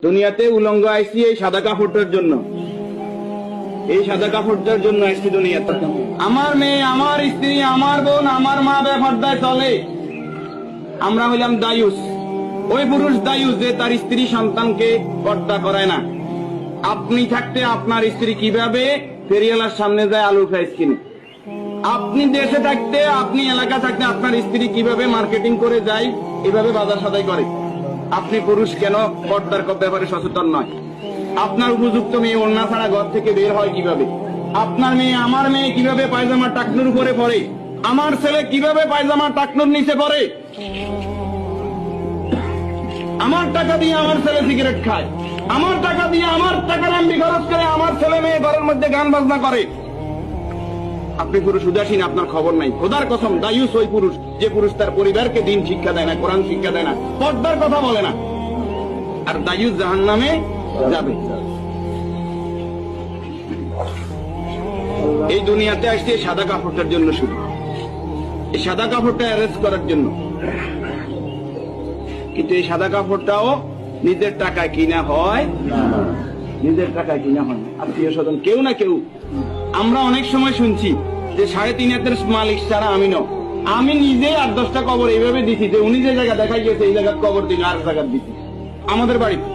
দুনিয়াতে উলঙ্গ আইসি এই সাদা কাপড়টার জন্য, এই সাদা কাপড়টার জন্য আসছি দুনিয়াতে। আমার মেয়ে, আমার স্ত্রী, আমার বোন, আমার মা বেপরদায় চলে। আমরা হইলাম দায়ুস। ওই পুরুষ দায়ুস যে তার স্ত্রী সন্তানকে পর্দা করায় না। আপনি থাকতে আপনার স্ত্রী কিভাবে ফেরিয়ালার সামনে যায় আলু ফ্রাইস কিনে? আপনি দেশে থাকতে, আপনি এলাকা থাকতে আপনার স্ত্রী কিভাবে মার্কেটিং করে যায়, এভাবে বাজার সদাই করে? আপনি পুরুষ কেন পর্দার ব্যাপারে সচেতন নয়? আপনার উপযুক্ত মেয়ে ওড়না ছাড়া ঘর থেকে বের হয় কিভাবে? আপনার মেয়ে, আমার মেয়ে কিভাবে পায়জামা টাকনুর উপরে পড়ে? আমার ছেলে কিভাবে পায়জামা টাকনুর নিচে পড়ে? আমার টাকা দিয়ে আমার ছেলে সিগারেট খায়, আমার টাকা দিয়ে আমার টাকার এমবি খরচ করে আমার ছেলে মেয়ে ঘরের মধ্যে গান বাজনা করে। আপনি পুরুষ উদাসীন, আপনার খবর নাই। খোদার কসম, দায়ুস ওই পুরুষ যে পুরুষ তার পরিবারকে দিন শিক্ষা দেয় না, কোরআন শিক্ষা দেয় না, পর্দার কথা বলে না। আর দায়ুস জাহান্নামে যাবে। এই দুনিয়াতে আসছে সাদা কাপড়টার জন্য, শুধু এই সাদা কাপড়টা অ্যারেস্ট করার জন্য। কিন্তু এই সাদা কাপড়টাও নিজের টাকায় কিনা হয়, নিজের টাকায় কিনা হয়। আত্মীয় স্বজন কেউ না কেউ, আমরা অনেক সময় শুনছি যে 3.5 হাতের মালিক ছাড়া আমি নয়। আমি নিজে 8-10টা কবর এইভাবে দিছি যে উনি যে জায়গা দেখাই গেছে এই জায়গার কবর দিন আর জায়গার দিছি আমাদের বাড়িতে।